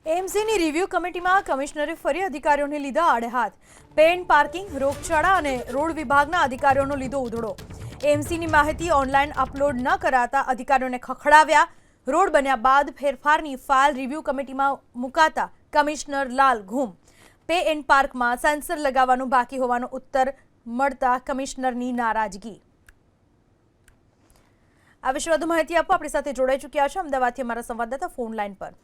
એએમસીની review કમિટીમાં કમિશનરે ફરી અધિકારીઓને લીધા આડે હાથ. પેન પાર્કિંગ, રોગચાળા અને રોડ વિભાગના અધિકારીઓનો લીધો ઉધડો. એએમસીની માહિતી ઓનલાઈન અપલોડ ન કરાતા અધિકારીઓને ખખડાવ્યા. રોડ બન્યા બાદ ફેરફારની ફાઇલ રિવ્યુ કમિટીમાં મુકાતા કમિશનર લાલ ઘૂમ. પે એન્ડ પાર્કમાં સેન્સર લગાવવાનું બાકી હોવાનો ઉત્તર મળતા કમિશનરની નારાજગી. આ વિશે વધુ માહિતી આપવા આપણી સાથે જોડાઈ ચૂક્યા છે અમદાવાદથી અમારા સંવાદદાતા ફોન લાઈન પર.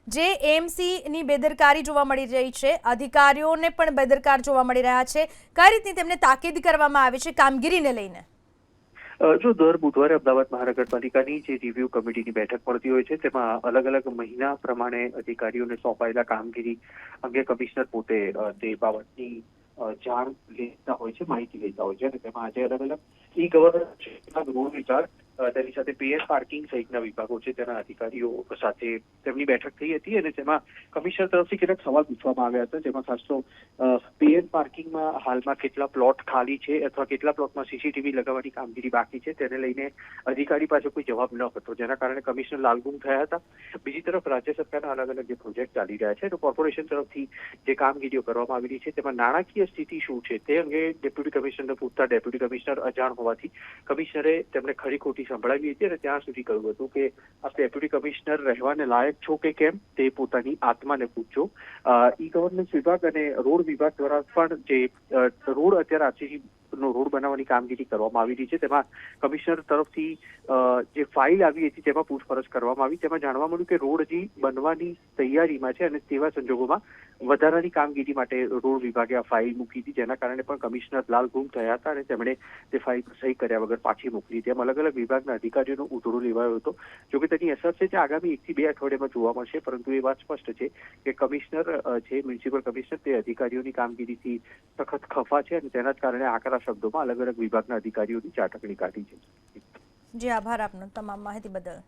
જે એએમસીની બેદરકારી જોવા મળી રહી છે, અધિકારીઓને પણ બેદરકાર જોવા મળી રહ્યા છે, કઈ રીતની તેમને તાકીદ કરવામાં આવી છે કામગીરીને લઈને? જો દર બુધવારે અમદાવાદ મહાનગરપાલિકાની જે રિવ્યુ કમિટીની બેઠક મળતી હોય છે તેમાં અલગ અલગ મહિના પ્રમાણે અધિકારીઓને સોંપાયેલા કામગીરી અંગે કમિશનર પોતે તે બાબતની જાણ લેતા હોય છે, માહિતી લેતા હોય છે અને તેમાં આજે અલગ અલગ ઈ ગવર્નન્સ રોડ વિભાગ તેની સાથે પીએસ પાર્કિંગ સહિતના વિભાગો છે તેના અધિકારીઓ સાથે તેમની બેઠક થઈ હતી અને તેમાં કમિશનર તરફથી કેટલાક સવાલ પૂછવામાં આવ્યા હતા, જેમાં ખાસ તો પીએસ પાર્કિંગમાં હાલમાં કેટલા પ્લોટ ખાલી છે અથવા કેટલા પ્લોટમાં સીસીટીવી લગાવવાની કામગીરી બાકી છે તેને લઈને અધિકારી પાસે કોઈ જવાબ ન હતો, જેના કારણે કમિશનર લાલગુમ થયા હતા. બીજી તરફ રાજ્ય સરકારના અલગ અલગ જે પ્રોજેક્ટ ચાલી રહ્યા છે તો કોર્પોરેશન તરફથી જે કામગીરીઓ કરવામાં આવી રહી છે તેમાં નાણાકીય સ્થિતિ શું છે તે અંગે ડેપ્યુટી કમિશનરને પૂછતા ડેપ્યુટી કમિશનર અજાણ હોવાથી કમિશનરે તેમને ખરી ખોટી સંભળાવી હતી અને ત્યાં સુધી કહ્યું હતું કે આપ ડેપ્યુટી કમિશનર રહેવાને લાયક છો કે કેમ તે પોતાની આત્માને પૂછજો. ઈ ગવર્નન્સ વિભાગ અને રોડ વિભાગ દ્વારા પણ જે રોડ અત્યારે આરસીસી નો રોડ બનાવવાની કામગીરી કરવામાં આવી રહી છે તેમાં કમિશનર તરફથી જે ફાઇલ આવી હતી તેમાં પૂછપરછ કરવામાં આવી. તેમાં જાણવા મળ્યું કે રોડ હજી બનવાની તૈયારીમાં છે અને તેવા સંજોગોમાં વધારાની કામગીરી માટે રોડ વિભાગે આ ફાઇલ મૂકી હતી, જેના કારણે પણ કમિશનર લાલ ગુમ થયા હતા અને તેમણે તે ફાઇલ સહી કર્યા વગર પાછી મોકલી. તેમ અલગ અલગ વિભાગના અધિકારીઓનો ઉધડો લેવાયો હતો. જોકે તેની અસર છે તે આગામી 1 થી 2 અઠવાડિયામાં જોવા મળશે, પરંતુ એ વાત સ્પષ્ટ છે કે કમિશનર છે મ્યુનિસિપલ કમિશનર તે અધિકારીઓની કામગીરીથી સખત ખફા છે અને તેના જ કારણે આકરા શબ્દોમાં અલગ અલગ વિભાગના અધિકારીઓની ચાટકણી કાઢી છે. જી આભાર આપનો તમામ માહિતી બદલ.